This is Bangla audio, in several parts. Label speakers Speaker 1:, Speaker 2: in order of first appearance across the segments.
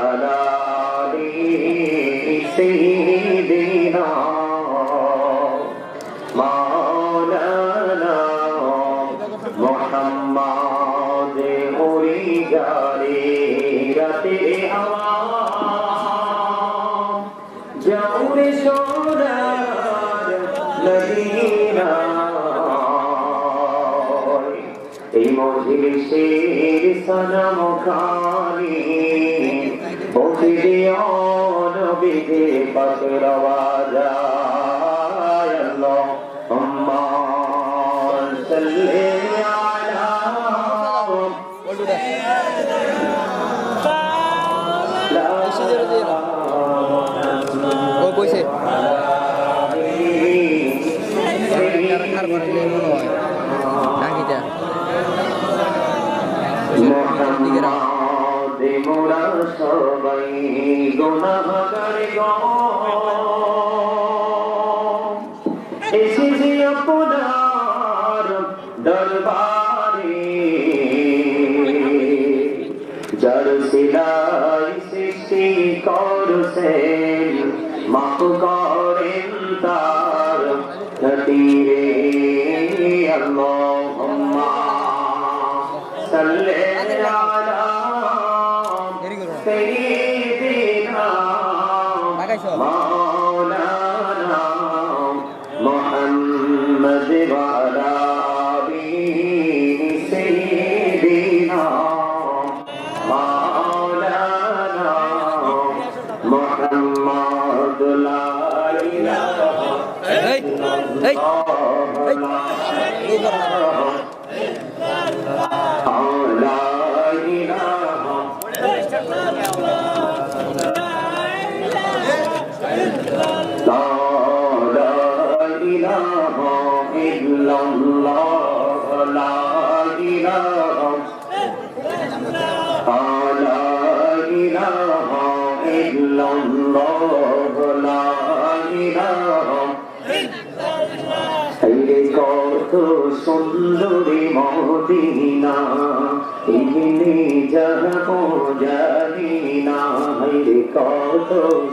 Speaker 1: وعلى آل سيدنا مولانا محمد رتے ہوا جور شورار مدینہ এই মজলিসের সনম খানি পৌঁছে দিও নবীকে পাকের আওয়াজ আল্লাহুম্মা সাল্লি আলা
Speaker 2: কইছে
Speaker 1: মোরা সবাই গুনাহগার গো এসেছি আপনার দরবারে যার সিলাই সৃষ্টি করছেন মাফ করেন তার খাতিরে আল্লাহুম্মা সাল্লি আলা سيدنا مولانا محمد وعلى آل سيدنا مولانا محمد لا إله إلا কত সুন্দরী মদিনা এমনি যাব জানি না রে কত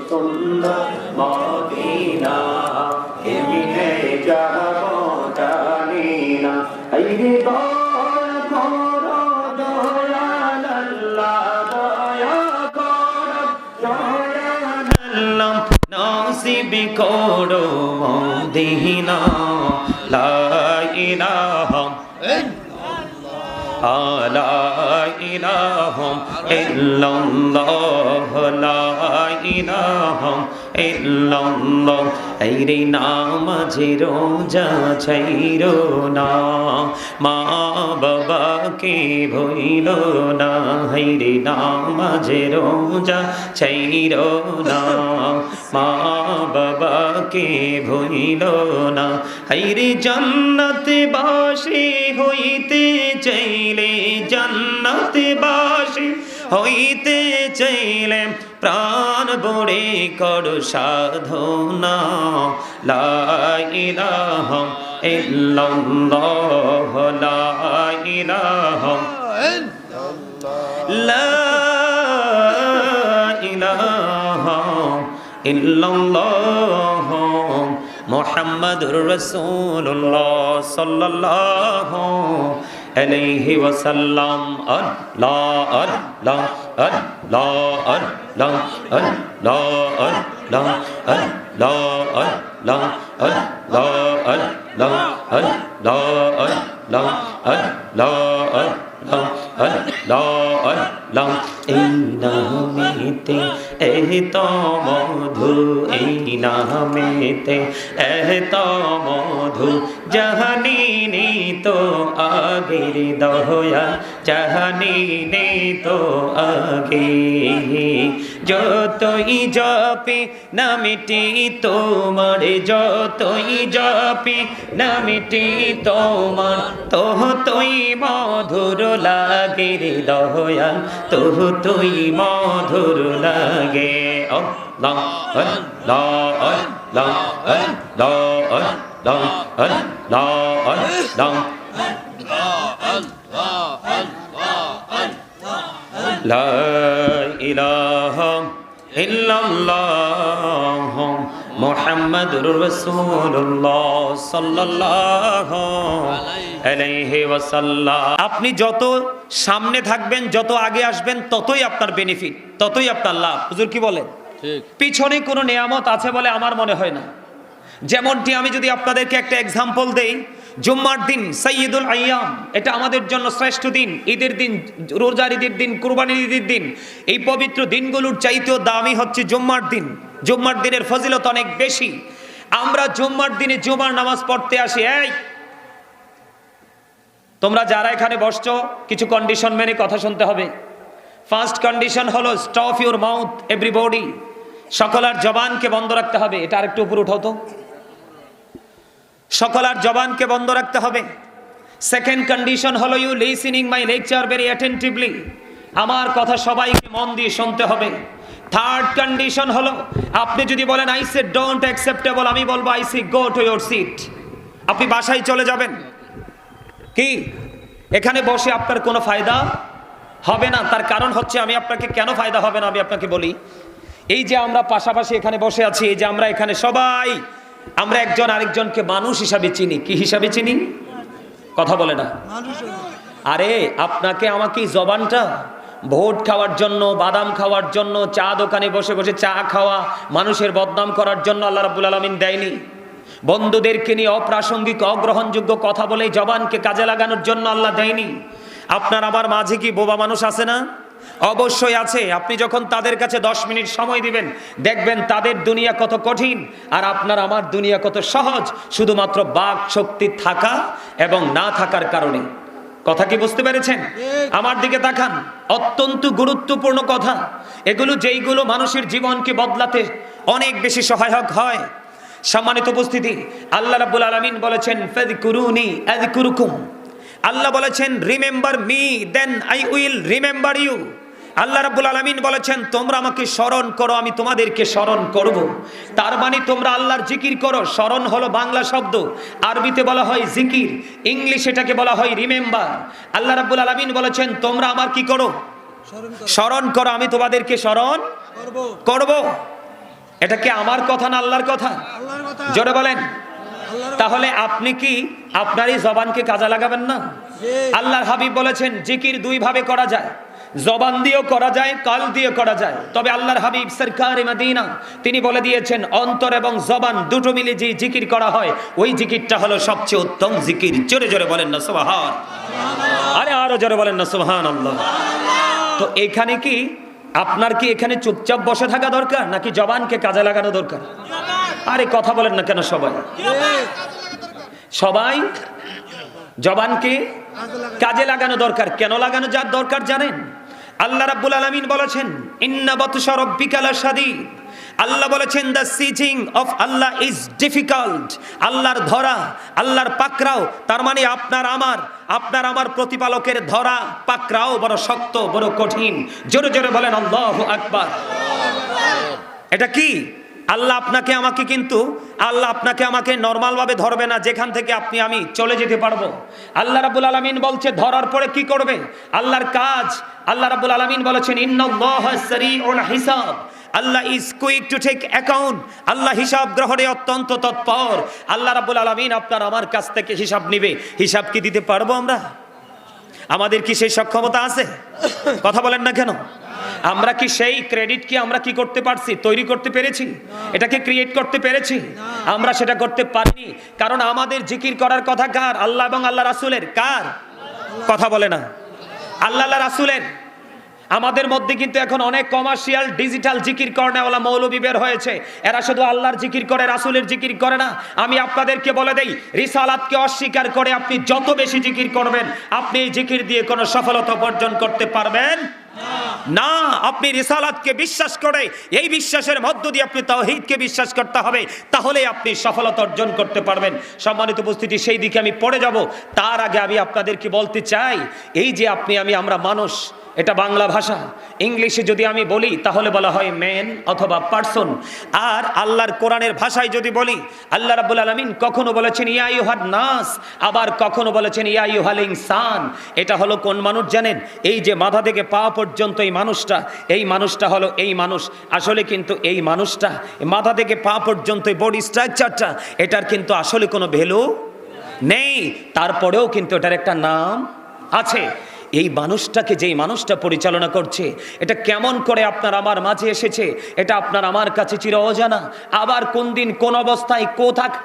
Speaker 1: সুন্দর মদিনা এমনি যাব জানি না রে নসিব করো মদিনা লা ইলাহা লা ইলাহা ইল্লাল্লাহ লা ইলাহা ইল্লাল্লাহ এই রে নামাজে রোজা ছাইরো না মা বাবাকে ভুইলো না এই রে নামাজে রোজা ছাইরো না মা বাবাকে ভুইলো না এই রে জান্নাতে বাসী হইতে চাইলে জান্নাতে বাসী হইতে চাইলে প্রাণ বড়ে করো সাধনা লা ইলাহা ইল্লাল্লাহ লা ইলাহা লা ইলাহা ইল্লাল্লাহ মুহাম্মাদুর রাসূলুল্লাহ সাল্লাল্লাহু আলাইহি ওয়াসাল্লাম আল্লাহ আল্লাহ আল্লাহ আল্লাহ আল্লাহ আল্লাহ আল্লাহ আল্লাহ আল্লাহ আল্লাহ আল্লাহ আল্লাহ আল্লাহ আল্লাহ আল্লাহ এই নামেতে এত মধু এই নামেতে এত মধু জাহানি নেই তো আগের দয়া জাহানি নেই তো আগে যতই জপি নামটি তোমার যতই জপি নামটি তোমার তোই মধুর লাগে রে দয়া তোই মধুর লাগে আল্লাহ আল্লাহ আল্লাহ আল্লাহ আল্লাহ আল্লাহ আল্লাহ লা ইলাহা ইল্লাল্লাহ মুহাম্মাদুর রাসূলুল্লাহ সাল্লাল্লাহু আলাইহি ওয়াসাল্লাম। আপনি যত সামনে থাকবেন, যত আগে আসবেন, ততই আপনার বেনিফিট, ততই আপনার লাভ। হুজুর কি বলেন? ঠিক। পিছনে কোনো নিয়ামত আছে বলে আমার মনে হয় না। যেমনটি আমি যদি আপনাদেরকে একটা এক্সাম্পল দেই, জুম্মার দিন সাইয়্যিদুল আইয়াম, এটা আমাদের জন্য শ্রেষ্ঠ দিন। ঈদের দিন, রোজার ঈদের দিন, কুরবানির ঈদের দিন, এই পবিত্র দিনগুলোর চাইতেও দামি হচ্ছে জুম্মার দিন। জুম্মার দিনের ফজিলত অনেক বেশি। আমরা জুম্মার দিনে জুমার নামাজ পড়তে আসি। এই তোমরা যারা এখানে বসছো, কিছু কন্ডিশন মেনে কথা শুনতে হবে। ফার্স্ট কন্ডিশন হলো স্টপ ইউর মাউথ এভরিবডি, সকলের জবানকে বন্ধ রাখতে হবে। এটা আরেকটু উপরে উঠাও তো, সকলের জবানকে বন্ধ রাখতে হবে। সেকেন্ড কন্ডিশন হলো you listening my lecture very attentively, আমার কথা সবাইকে মন দিয়ে শুনতে হবে। থার্ড কন্ডিশন হলো আপনি যদি বলেন আই সে ডোন্ট অ্যাকসেপ্টেবল, আমি বলবো I say go to your seat, আপনি বাসায় চলে যাবেন। কি এখানে বসে আপনার কোনো ফায়দা হবে না। তার কারণ হচ্ছে, আমি আপনাকে কেন ফায়দা হবে না আমি আপনাকে বলি। এই যে আমরা পাশাপাশি এখানে বসে আছি, এই যে আমরা এখানে সবাই, আমরা একজন আরেকজনকে মানুষ হিসাবে চিনি। কি হিসাবে চিনি? কথা বলে না। আরে আপনাকে আমাকে জবানটা ভোট খাওয়ার জন্য, বাদাম খাওয়ার জন্য, চা দোকানে বসে বসে চা খাওয়া, মানুষের বদনাম করার জন্য আল্লাহ রাব্বুল আলামিন দেয়নি। বন্ধুদেরকে নিয়ে অপ্রাসঙ্গিক, অগ্রহণযোগ্য কথা বলে জবানকে কাজে লাগানোর জন্য আল্লাহ দেয়নি। আপনার আমার মাঝে কি বোবা মানুষ আছে না? অবশ্যই আছে। আপনি যখন তাদের কাছে 10 মিনিট সময় দিবেন, দেখবেন তাদের দুনিয়া কত কঠিন আর আপনার আমার দুনিয়া কত সহজ, শুধুমাত্র বাক শক্তি থাকা এবং না থাকার কারণে। কথা কি বুঝতে পেরেছেন? আমার দিকে তাকান, অত্যন্ত গুরুত্বপূর্ণ কথা এগুলো, যেইগুলো মানুষের জীবনকে বদলাতে অনেক বেশি সহায়ক হয়। সম্মানিত উপস্থিতি, আল্লাহ রাব্বুল আলামিন বলেছেন ফাযকুরুনি আযকুরুকুম, আল্লাহ বলেছেন remember me then I will remember you. আল্লাহ রাব্বুল আলামিন বলেছেন তোমরা আমাকে স্মরণ করো, আমি তোমাদেরকে স্মরণ করব। তার মানে তোমরা আল্লাহর জিকির করো। স্মরণ হলো বাংলা শব্দ, আরবিতে বলা হয় জিকির, ইংলিশ এটাকে বলা হয় রিমেম্বার। আল্লাহ রাব্বুল আলামিন বলেছেন তোমরা আমার কি করো? স্মরণ করো, আমি তোমাদেরকে স্মরণ করব। এটা কি আমার কথা না আল্লাহর কথা? জোরে বলেন। তাহলে আপনি কি আপনারই জবানকে কাজে লাগাবেন না? আল্লাহর হাবিব বলেছেন জিকির দুই ভাবে করা যায়, জবান দিয়েও করা যায়, কাল দিয়ে করা যায়। তবে আল্লাহর হাবিব সরকারে মদিনা তিনি বলে দিয়েছেন অন্তর এবং জবান দুটো মিলে যে জিকির করা হয়, ওই জিকিরটা হলো সবচেয়ে উত্তম জিকির। জোরে জোরে বলেন না সুবহান। আরে আরো জোরে বলেন না সুবহানাল্লাহ। তো এখানে কি আপনার কি এখানে চুপচাপ বসে থাকা দরকার নাকি জবানকে কাজে লাগানো দরকার? আরে কথা বলেন না কেন? সবাই জবানকে কাজে লাগানো দরকার। কেন লাগানো যার দরকার জানেন? আল্লাহ রাব্বুল আলামিন বলেছেন ইন্না বাতশা রাব্বিকা লাশাদীদ। আল্লাহ বলেছেন the seizing of Allah is difficult. আল্লাহর ধরা, আল্লাহর পাকড়াও, তার মানে আপনার আমার প্রতিপালকের ধরা পাকড়াও বড় শক্ত, বড় কঠিন। জোরে জোরে বলেন আল্লাহু আকবার। এটা কি? আল্লাহ আপনাকে আমাকে নরমাল ভাবে ধরবে না, যেখান থেকে আপনি আমি চলে যেতে পারবো। আল্লাহ রাব্বুল আলামিন বলছে ধরার পরে কি করবে? আল্লাহর কাজ। আল্লাহ রাব্বুল আলামিন বলেছেন ইন্নাল্লাহা সারিউল হিসাব, Allah is quick to take account. আল্লাহ হিসাব গ্রহণে অত্যন্ত তৎপর। আল্লাহ রাব্বুল আলামিন আপনার আমার কাছ থেকে হিসাব নিবে। হিসাব কি দিতে পারবো আমরা? আমাদের কি সেই সক্ষমতা আছে? কথা বলেন না কেন? আমরা কি সেই ক্রেডিট কি আমরা কি করতে পারছি? তৈরি করতে পেরেছি? এটাকে ক্রিয়েট করতে পেরেছি? আমরা সেটা করতে পারিনি। কারণ আমাদের জিকির করার কথা কার? আল্লাহ এবং আল্লাহ রাসূলের। কার? কথা বলে না। আল্লাহ রাসূলের। আমাদের মধ্যে কিন্তু এখন অনেক কমার্শিয়াল ডিজিটাল জিকির কর্নেওয়ালা মৌলবি বের হয়েছে। এরা শুধু আল্লাহর জিকির করে, রাসূলের জিকির করে না। আমি আপনাদেরকে বলে দেই, রিসালাতকে অস্বীকার করে আপনি যত বেশি জিকির করবেন, আপনি এই জিকির দিয়ে কোনো সফলতা অর্জন করতে পারবেন না। আপনি রিসালাতকে বিশ্বাস করে, এই বিশ্বাসের মধ্য দিয়ে আপনি তাওহীদকে বিশ্বাস করতে হবে, তাহলে আপনি সফলতা অর্জন করতে পারবেন। সম্মানিত উপস্থিতি, সেই দিকে আমি পড়ে যাব। তার আগে আমি আপনাদেরকে বলতে চাই, এই যে আপনি আমরা মানুষ, এটা বাংলা ভাষা। ইংলিশে যদি আমি বলি তাহলে বলা হয় ম্যান অথবা পারসন। আর আল্লাহর কোরআনের ভাষায় যদি বলি, আল্লাহ রাব্বুল আলামিন কখনো বলেছেন ইয়া আইয়ুহান নাস, আবার কখনো বলেছেন ইয়া আইয়ুহাল ইনসান। এটা হলো কোন মানুষ জানেন? এই যে মাথা থেকে পা পর্যন্ত এই মানুষটা হলো এই মানুষ। আসলে কিন্তু এই মানুষটা মাথা থেকে পা পর্যন্ত বডি স্ট্রাকচারটা, এটার কিন্তু আসলে কোনো ভ্যালু নেই। তারপরেও কিন্তু এটার একটা নাম আছে। এই মানুষটাকে যেই মানুষটা পরিচালনা করছে, এটা কেমন করে আপনার আমার মাঝে এসেছে, এটা আপনার আমার কাছে চির অজানা। আবার কোন দিন কোন অবস্থায়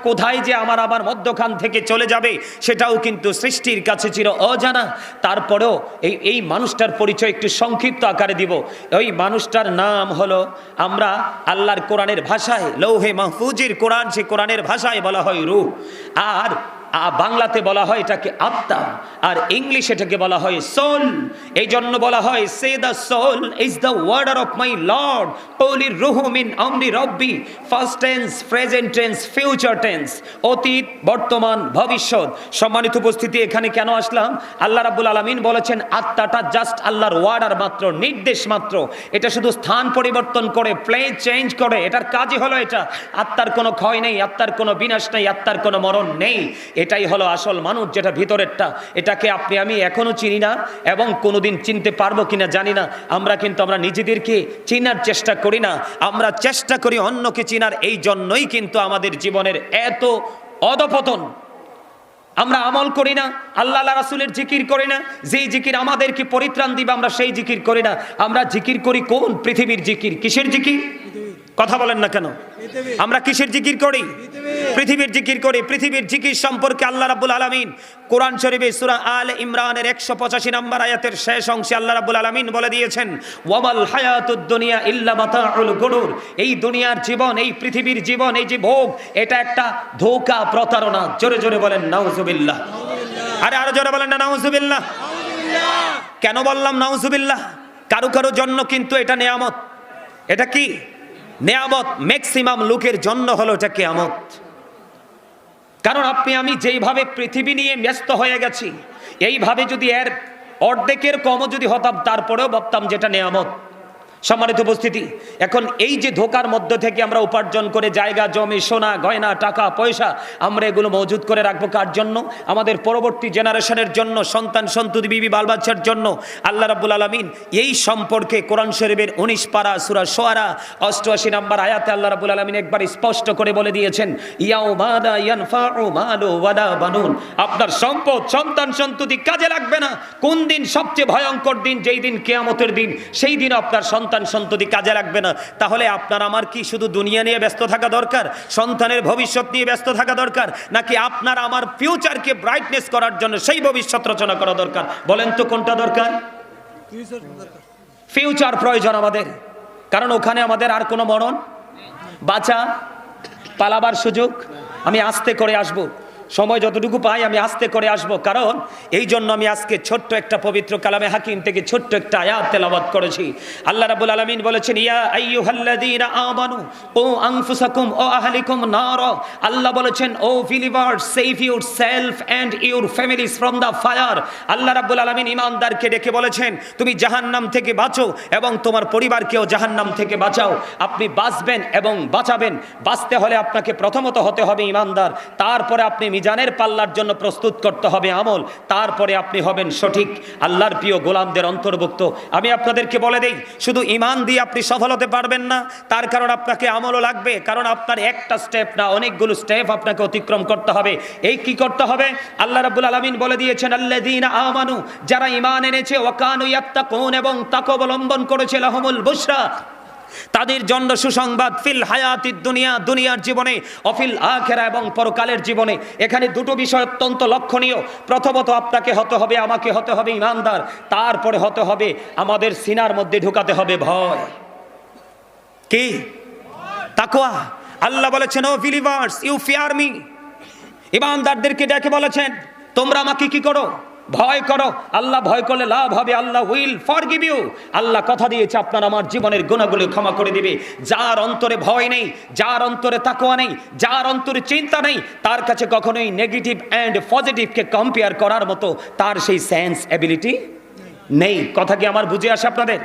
Speaker 1: কোথায় যে আমার মধ্যখান থেকে চলে যাবে, সেটাও কিন্তু সৃষ্টির কাছে চির অজানা। তারপরেও এই মানুষটার পরিচয় একটু সংক্ষিপ্ত আকারে দিব। ওই মানুষটার নাম হলো, আমরা আল্লাহর কোরআনের ভাষায়, লৌহে মাহফুজের কোরআন, সে কোরআনের ভাষায় বলা হয় রূহ, আর বাংলাতে বলা হয় এটাকে আত্মা, আর ইংলিশ এটাকে বলা হয় সোল। এই জন্য বলা হয় say the soul is the order of my lord, ওলি রুহু মিন আমরি রব্বি। First tense, present tense, future tense, অতীত, বর্তমান, ভবিষ্যৎ। সম্মানিত উপস্থিতি, এখানে কেন আসলাম? আল্লাহ রাব্বুল আলামিন বলেছেন আত্মাটা জাস্ট আল্লাহর ওয়ার্ডার মাত্র, নির্দেশ মাত্র। এটা শুধু স্থান পরিবর্তন করে, প্লেস চেঞ্জ করে, এটার কাজই হলো এটা। আত্মার কোনো ক্ষয় নেই, আত্মার কোনো বিনাশ নেই, আত্মার কোনো মরণ নেই। এটাই হলো আসল মানুষ, যেটা ভিতরেরটা। এটাকে আপনি আমি এখনো চিনি না, এবং কোনোদিন চিনতে পারবো কিনা জানি না। আমরা নিজেদেরকে চিনার চেষ্টা করি না, আমরা চেষ্টা করি অন্যকে চিনার। এই জন্যই কিন্তু আমাদের জীবনের এত অধপতন। আমরা আমল করি না, আল্লাহ রাসূলের জিকির করি না, যেই জিকির আমাদেরকে পরিত্রাণ দিবে আমরা সেই জিকির করি না। আমরা জিকির করি কোন? পৃথিবীর জিকির। কিসের জিকির? কথা বলেন না কেন? আমরা কিসের জিকির করি? পৃথিবীর জিকির করি। পৃথিবীর জিকির সম্পর্কে আল্লাহ রাব্বুল আলামিন কোরআন শরীফে সূরা আলে ইমরানের 185 নম্বর আয়াতের শেষ অংশে আল্লাহ রাব্বুল আলামিন বলে দিয়েছেন, ওয়ামাল হায়াতুদ দুনিয়া ইল্লা মাতাউল গুরুর। এই দুনিয়ার জীবন, এই পৃথিবীর জীবন, এই যে ভোগ, এটা একটা ধোঁকা, প্রতারণা। জোরে জোরে বলেন নাউজুবিল্লাহ। আরে আরো জোরে বলেন না নাউজুবিল্লাহ। কেন বললাম নাউজুবিল্লাহ? কারো জন্য কিন্তু এটা নেয়ামত। এটা কি নেয়ামত? ম্যাক্সিমাম লোকের জন্য হলো এটা কিয়ামত। কারণ আপনি আমি যেইভাবে পৃথিবী নিয়ে ব্যস্ত হয়ে গেছি, এইভাবে যদি এর অর্ধেকের কমও যদি হতাম, তারপরেও ভাবতাম যেটা নেয়ামত। সম্মানিত উপস্থিতি, এখন এই যে ধোকার মধ্য থেকে আমরা উপার্জন করে জায়গা জমি, সোনা গয়না, টাকা পয়সা, আমরা এগুলো মজুদ করে রাখবো কার জন্য? আমাদের পরবর্তী জেনারেশনের জন্য, সন্তান সন্ততি, বিবি বাল বাচ্চার জন্য। আল্লাহ রাব্বুল আলামিন এই সম্পর্কে কোরআন শরীফের 19 পারা সূরা শুআরা 88 নম্বর আয়াতে আল্লাহ রাব্বুল আলামিন একবার স্পষ্ট করে বলে দিয়েছেন, ইয়াউমা লা ইয়ানফাউ মালু ওয়ালা বানুন। আপনার সম্পদ, সন্তান সন্ততি কাজে লাগবে না। কোন দিন? সবচেয়ে ভয়ঙ্কর দিন, যেই দিন কিয়ামতের দিন। সেই দিন আপনার সন্তান সন্ততি কাজে লাগবে না। তাহলে আপনার আমার কি শুধু দুনিয়া নিয়ে ব্যস্ত থাকা দরকার, সন্তানের ভবিষ্যৎ নিয়ে ব্যস্ত থাকা দরকার, নাকি আপনার আমার ফিউচারকে ব্রাইটনেস করার জন্য সেই ভবিষ্যৎ রচনা করা দরকার? বলেন তো কোনটা দরকার? ফিউচার প্রয়োজন আমাদের, কারণ ওখানে আমাদের আর কোনো মরণ, বাঁচা, পালাবার সুযোগ। আমি আস্তে করে আসব, সময় যতটুকু পাই আমি আস্তে করে আসব। কারণ এই জন্য আমি আজকে ছোট্ট একটা পবিত্র কালামে হাকিম থেকে ছোট্ট একটা আয়াত তেলাওয়াত করেছি। আল্লাহ রাব্বুল আলামিন বলেছেন, ইয়া আইয়ুহাল্লাযীনা আমানু ও আনফুসাকুম ও আহলিকুম নার। আল্লাহ বলেছেন, O believers, save yourself and your families from the fire. আল্লাহ রাব্বুল আলামিন ঈমানদারকে ডেকে বলেছেন, তুমি জাহান্নাম থেকে বাঁচো এবং তোমার পরিবারকেও জাহান্নাম থেকে বাঁচাও। আপনি বাঁচবেন এবং বাঁচাবেন। বাঁচতে হলে আপনাকে প্রথমত হতে হবে ঈমানদার, তারপরে আপনি মিজানের পাল্লার জন্য প্রস্তুত করতে হবে আমল, তারপরে আপনি হবেন সঠিক আল্লাহর প্রিয় গোলামদের অন্তর্ভুক্ত। আমি আপনাদেরকে বলে দেই, শুধু ঈমান দিয়ে আপনি সফল হতে পারবেন না, তার কারণ আপনাকে আমলও লাগবে। কারণ আপনার একটা স্টেপ না, অনেকগুলো স্টেপ আপনাকে অতিক্রম করতে হবে। এই কি করতে হবে? আল্লাহ রাব্বুল আলামিন বলে দিয়েছেন, আল্লাযীনা আমানু, যারা ঈমান এনেছে, ওয়া কানু ইয়াত্তাকুন, এবং তাকওয়া অবলম্বন করেছে, লাহুমুল বুশরা, তাদের জন্য সুসংবাদ, ফিল হায়াতিদ দুনিয়া, দুনিয়ার জীবনে, অফিল আখিরা, এবং পরকালের জীবনে। এখানে দুটো বিষয় অত্যন্ত লক্ষণীয়। প্রথমত আপনাকে হতে হবে, আমাকে হতে হবে ঈমানদার, তারপরে হতে হবে, আমাদের সিনার মধ্যে ঢুকাতে হবে ভয়। কি? তাকওয়া। আল্লাহ বলেছেন, O believers, you fear me. ঈমানদারদেরকে ডেকে বলেছেন, তোমরা আমাকে কি করো? ভয় করো। আল্লাহ ভয় করলে লাভ হবে, আল্লাহ উইল ফরগিভ ইউ। আল্লাহ কথা দিয়েছে আপনার আমার জীবনের গুনাহগুলো ক্ষমা করে দিবে। যার অন্তরে ভয় নেই, যার অন্তরে তাকওয়া নেই, যার অন্তরে চিন্তা নেই, তার কাছে কখনোই নেগেটিভ অ্যান্ড পজিটিভকে কম্পেয়ার করার মতো তার সেই সেন্স এবিলিটি নেই। কথা কি আমার বুঝে আসে আপনাদের?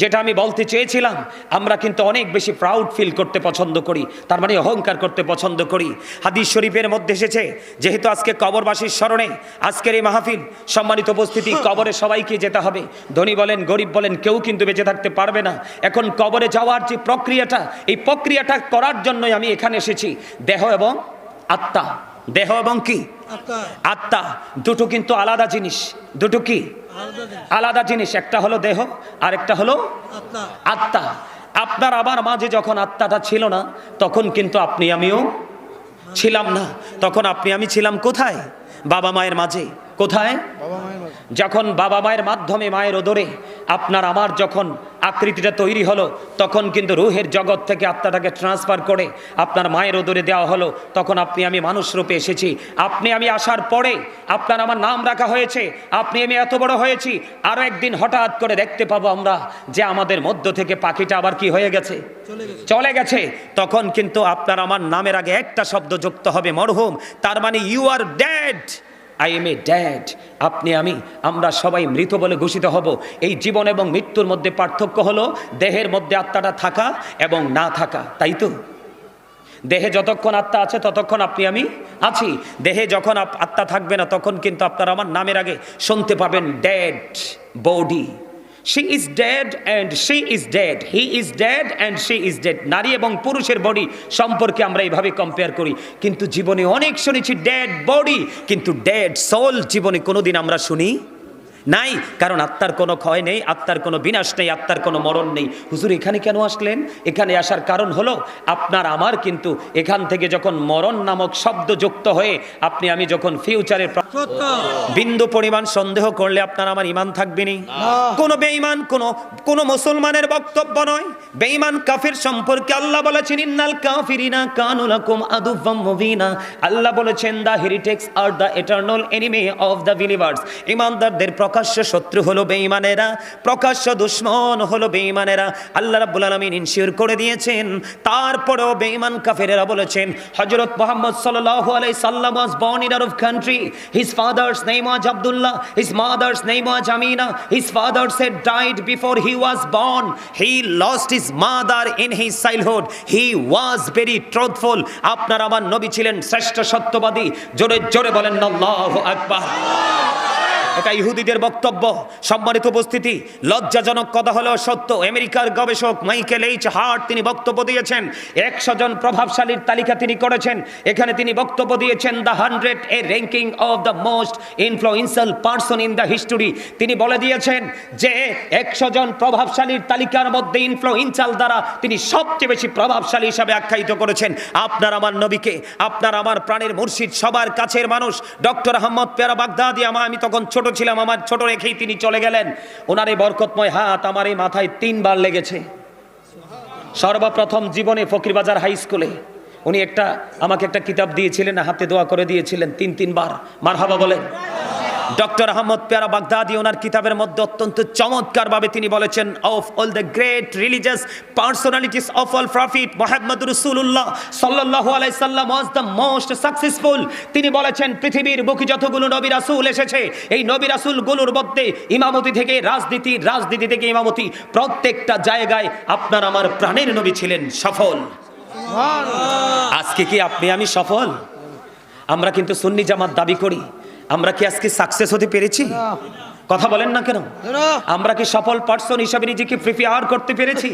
Speaker 1: যেটা আমি বলতে চেয়েছিলাম, আমরা কিন্তু অনেক বেশি প্রাউড ফিল করতে পছন্দ করি, তার মানে অহংকার করতে পছন্দ করি। হাদিস শরীফের মধ্যে এসেছে, যেহেতু আজকে কবরবাসীর স্মরণে আজকের এই মাহফিল, সম্মানিত উপস্থিতি, কবরে সবাইকে যেতে হবে, ধনী বলেন গরিব বলেন, কেউ কিন্তু বেঁচে থাকতে পারবে না। এখন কবরে যাওয়ার যে প্রক্রিয়াটা, এই প্রক্রিয়াটা করার জন্যই আমি এখানে এসেছি। দেহ এবং আত্মা, দেহ এবং কি আত্মা, দুটো কিন্তু আলাদা জিনিস। দুটো কি আলাদা জিনিস? একটা হলো দেহ আর একটা হলো আত্মা। আপনার আমার মাঝে যখন আত্মাটা ছিল না, তখন কিন্তু আপনি আমিও ছিলাম না। তখন আপনি আমি ছিলাম কোথায়? বাবা মায়ের মাঝে। কোথায়? যখন বাবা মায়ের মাধ্যমে, মায়ের ওদরে আপনার আমার যখন আকৃতিটা তৈরি হলো, তখন কিন্তু রুহের জগৎ থেকে আত্মাটাকে ট্রান্সফার করে আপনার মায়ের ওদরে দেওয়া হলো। তখন আপনি আমি মানুষ রূপে এসেছি। আপনি আমি আসার পরে আপনার আমার নাম রাখা হয়েছে, আপনি আমি এত বড় হয়েছি। আরো একদিন হঠাৎ করে দেখতে পাবো আমরা যে আমাদের মধ্য থেকে পাখিটা আবার কি হয়ে গেছে, চলে গেছে। তখন কিন্তু আপনার আমার নামের আগে একটা শব্দ যুক্ত হবে, মরহুম। তার মানে you are dead, I am a dad. আপনি আমি আমরা সবাই মৃত বলে ঘোষিত হব। এই জীবন এবং মৃত্যুর মধ্যে পার্থক্য হলো দেহের মধ্যে আত্মাটা থাকা এবং না থাকা, তাই তো? দেহে যতক্ষণ আত্মা আছে ততক্ষণ আপনি আমি আছি। দেহে যখন আত্মা থাকবে না, তখন কিন্তু আপনার আমার নামের আগে শুনতে পাবেন dead body. She is dead and she is dead. He is dead and she is dead. নারী এবং পুরুষের বডি সম্পর্কে আমরা এইভাবে কম্পেয়ার করি, কিন্তু জীবনে অনেক শুনেছি ডেড বডি, কিন্তু ডেড সোল জীবনে কোনোদিন আমরা শুনি নাই। কারণ আত্মার কোনো ক্ষয় নেই, আত্মার কোনো বিনাশ নেই, আত্মার কোনো মরণ নেই। হুজুর এখানে কেন আসলেন? এখানে আসার কারণ হলো আপনার আমার কিন্তু এখান থেকে যখন মরণ নামক শব্দ যুক্ত হয়ে আপনি আমি যখন ফিউচারের বিন্দু পরিমাণ সন্দেহ করলে আপনার আমার ইমান থাকবে না। কোনো বেঈমান, কোনো মুসলমানের বক্তব্য নয়। বেঈমান কাফির সম্পর্কে আল্লাহ বলেছেন, ইন্নাল কাফিরিনা কানু লাকুম আদুওয়াম মুবিনা। আল্লাহ বলেছেন, the heretics are the eternal enemy of the believers. ঈমানদারদের প্রকাশ্য শত্রু হলো বেঈমানেরা, প্রকাশ্য দুশমন হলো বেঈমানেরা। আল্লাহ রাব্বুল আলামিন ইনশিওর করে দিয়েছেন। তারপরেও বেঈমান কাফেরেরা বলেছেন, হযরত মুহাম্মদ সাল্লাল্লাহু আলাইহি সাল্লাম was born in Arab country. His father's name was Abdullah, his mother's name was Amina. His father said died before he was born. He lost his mother in his childhood. He was very truthful. আপনার আমার নবী ছিলেন শ্রেষ্ঠ সত্যবাদী। জোরে জোরে বলেন আল্লাহু আকবার। এটা ইহুদিদের বক্তব্য। সম্মানিত উপস্থিতি, লজ্জাজনক কথা হলেও সত্য। আমেরিকার গবেষক মাইকেল এইচ হার্ট তিনি বক্তব্য দিয়েছেন, 100 জন প্রভাবশালীর তালিকা তিনি করেছেন। এখানে তিনি বক্তব্য দিয়েছেন the 100 A ranking of the most influential person in the history. তিনি বলে দিয়েছেন যে 100 জন প্রভাবশালীর তালিকার মধ্যে ইনফ্লুয়েন্সিয়াল দ্বারা তিনি সবচেয়ে বেশি প্রভাবশালী হিসাবে আখ্যায়িত করেছেন আপনার আমার নবীকে। আপনার আমার প্রাণের মুর্শিদ, সবার কাছের মানুষ ডক্টর আহমদ পেয়ারা বাগদাদি। আমি তখন ছোট ছিলাম, আমার ছোট রেখেই তিনি চলে গেলেন। ওনার এই বরকতময় হাত আমার এই মাথায় 3 বার লেগেছে। সর্বপ্রথম জীবনে ফকিরবাজার হাই স্কুলে উনি আমাকে একটা কিতাব দিয়েছিলেন, হাতে দোয়া করে দিয়েছিলেন 3 বার। মারহাবা বলেন। ডক্টর আহমদ পেয়ারা বাগদাদি ওনার কিতাবের মধ্যে অত্যন্ত চমৎকারভাবে তিনি বলেছেন, of all the great religious personalities of all prophet Muhammad রাসূলুল্লাহ সাল্লাল্লাহু আলাইহি সাল্লাম ওয়াজ দ্য মোস্ট সাকসেসফুল। তিনি বলেছেন পৃথিবীর বুকে যতগুলো নবী রাসূল এসেছে, এই নবী রাসূলগুলোর মধ্যে ইমামতি থেকে রাজনীতি, রাজনীতি থেকে ইমামতি, প্রত্যেকটা জায়গায় আপনার আমার প্রাণের নবী ছিলেন সফল। আজকে কি আপনি আমি সফল? আমরা কিন্তু সুন্নি জামাত দাবি করি, আমরা কি আজকে সাকসেস হতে পেরেছি? কথা বলেন না কেন? আমরা কি সফল পার্সন হিসাবে নিজেকে প্রিপেয়ার করতে পেরেছি?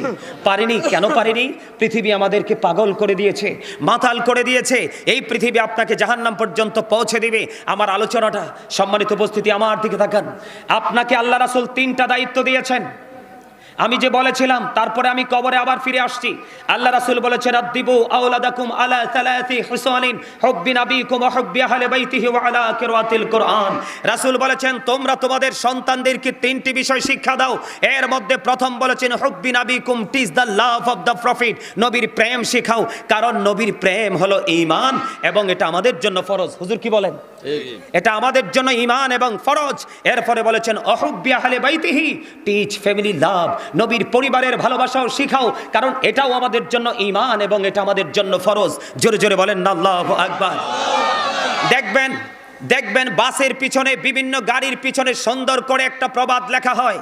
Speaker 1: পারিনি। কেন পারিনি? পৃথিবী আমাদেরকে পাগল করে দিয়েছে, মাতাল করে দিয়েছে। এই পৃথিবী আপনাকে জাহান্নাম পর্যন্ত পৌঁছে দিবে। আমার আলোচনাটা, সম্মানিত উপস্থিতি, আমার দিকে তাকান। আপনাকে আল্লাহ রাসূল 3টা দায়িত্ব দিয়েছেন। আমি যে বলেছিলাম, তারপরে আমি কবরে আবার ফিরে আসছি। আল্লাহ রাসূল বলেছেন, আদিবু আওলাদাকুম আলা সালাসি হুসানিন হুব্বি নাবিকুম ওয়া হুব্বি আহলি বাইতিহি ওয়া আলা কিরাতিল কুরআন। রাসূল বলেছেন, তোমরা তোমাদের সন্তানদেরকে 3টি বিষয় শিক্ষা দাও। এর মধ্যে প্রথম বলেছেন, হুব্বি নাবিকুম, teach the love of the prophet, নবীর প্রেম শেখাও। কারণ নবীর প্রেম হলো ঈমান এবং এটা আমাদের জন্য ফরজ। হুজুর কি বলেন? এটা আমাদের জন্য ঈমান এবং ফরজ। এরপরে বলেছেন, হুব্বি আহলি বাইতিহি, টিচ ফ্যামিলি লাভ, নবীর পরিবারের ভালোবাসাও শিখাও, কারণ এটাও আমাদের জন্য ঈমান এবং এটা আমাদের জন্য ফরজ। জোরে জোরে বলেন না আল্লাহু আকবার। দেখবেন দেখবেন বাসের পিছনে, বিভিন্ন গাড়ির পিছনে সুন্দর করে একটা প্রবাদ লেখা হয়,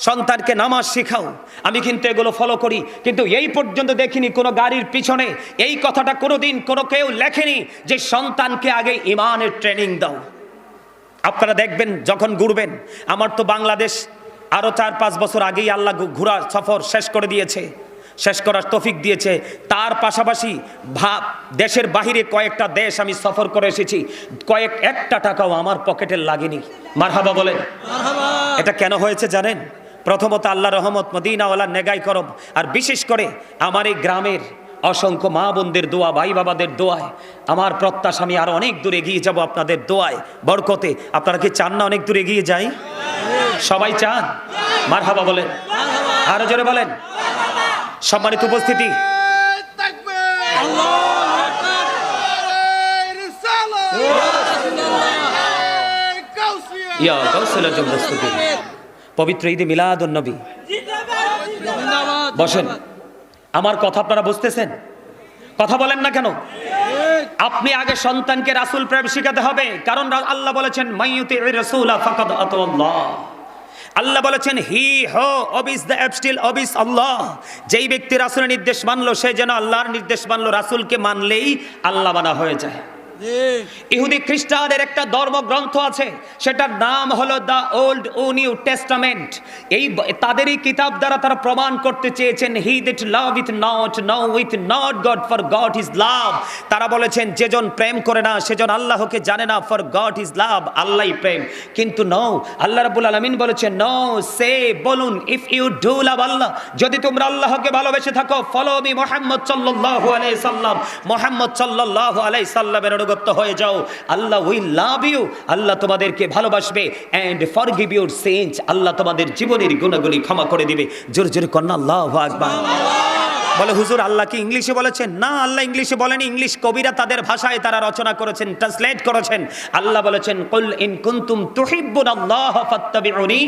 Speaker 1: সন্তানকে নামাজ শেখাও। আমি কিন্তু এগুলো ফলো করি, কিন্তু এই পর্যন্ত দেখিনি কোনো গাড়ির পিছনে এই কথাটা কোনোদিন কোনো কেউ লেখেনি যে সন্তানকে আগে ইমানের ট্রেনিং দাও। আপনারা দেখবেন যখন ঘুরবেন, আমার তো বাংলাদেশ আরও 4-5 বছর আগেই আল্লাহ ঘোরা সফর শেষ করে দিয়েছে, শেষ করার তৌফিক দিয়েছে। তার পাশাপাশি দেশের বাহিরে কয়েকটা দেশ আমি সফর করে এসেছি, একটা টাকাও আমার পকেটের লাগেনি। মারহাবা বলেন। এটা কেন হয়েছে জানেন? প্রথমত আল্লাহ রহমত, মদিনাওয়ালা নেগাই করব, আর বিশেষ করে আমার এই গ্রামের অসংখ্য মা বোনদের দোয়া, ভাই বাবাদের দোয়ায় আমার প্রত্যাশা আমি আরো অনেক দূর এগিয়ে যাব আপনাদের দোয়ায়, বরকতে। আপনারা কি চান না অনেক দূর এগিয়ে যাই? সবাই চান? মারহাবা বলেন, আরো জোরে বলেন। সম্মানিত উপস্থিতি, পবিত্র ঈদে মিলাদুন নবী। বসেন, আমার কথা আপনারা বুঝতেছেন? কথা বলেন না কেন? আপনি আগে সন্তানকে রাসূল প্রেম শিখাতে হবে, কারণ আল্লাহ বলেছেন মাইয়ুতির রাসূলা ফাকাদ আতাল্লাহ। আল্লাহ বলেছেন হি হো অবিস দ্য অ্যাবস্টিল অবিস আল্লাহ। যেই ব্যক্তি রাসূলের নির্দেশ মানলো সে যেন আল্লাহর নির্দেশ মানলো। রাসূলকে মানলেই আল্লাহ মানা হয়ে যায়। ইহুদি খ্রিস্টানদের একটা ধর্মগ্রন্থ আছে, সেটার নাম হলো দ্য ওল্ড ও নিউ টেস্টামেন্ট। এই তাদেরই কিতাব দ্বারা তারা প্রমাণ করতে চেয়েছেন he that love with not no with not god for god is love. তারা বলেছেন যেজন প্রেম করে না সেজন আল্লাহকে জানে না, ফর গড ইজ লাভ, আল্লাহই প্রেম। কিন্তু নো, আল্লাহ রাব্বুল আলামিন বলেছেন নো, সে বলুন ইফ ইউ ডু লাভ আল্লাহ, যদি তোমরা আল্লাহকে ভালোবেসে থাকো, ফলো মি মুহাম্মদ সাল্লাল্লাহু আলাইহি সাল্লাম, মুহাম্মদ সাল্লাল্লাহু আলাইহি সাল্লামের হয়ে যাও, আল্লাহ উইল লাভ ইউ, আল্লাহ তোমাদেরকে ভালোবাসবে, এন্ড ফরগিভ ইউর সিনস, আল্লাহ তোমাদের জীবনের গুনাহগুলি ক্ষমা করে দিবে। জোরে জোরে কন্না আল্লাহু আকবার। বলে হুজুর আল্লাহ কি ইংলিশে বলেছেন? না, আল্লাহ ইংলিশে বলেনি, ইংলিশ কবিরা তাদের ভাষায় তারা রচনা করেছেন, ট্রান্সলেট করেছেন। আল্লাহ বলেছেন কুল ইন কুনতুম তুহিব্বুনাল্লাহ ফাত্তাবিউনি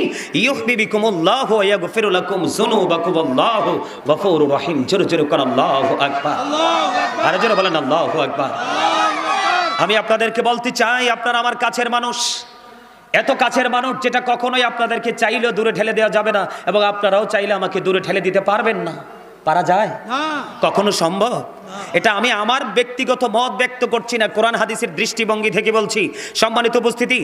Speaker 1: ইউহিব্বুকুমুল্লাহু ওয়া ইয়াগফিরু লাকুম যুনুবাকুম আল্লাহু গফুরুর রহিম। জোরে জোরে কন্না আল্লাহু আকবার। আরে জোরে বলেন আল্লাহু আকবার। আমি আপনাদেরকে বলতে চাই, আপনারা আমার কাছের মানুষ, এত কাছের মানুষ যেটা কখনোই আপনাদেরকে চাইলেও দূরে ঠেলে দেওয়া যাবে না, এবং আপনারাও চাইলে আমাকে দূরে ঠেলে দিতে পারবেন না। পারা যায়? কখনো সম্ভব? এটা আমি আমার ব্যক্তিগত মত ব্যক্ত করছি না, কোরআন হাদিসের দৃষ্টিভঙ্গি থেকে বলছি। সম্মানিত উপস্থিতি,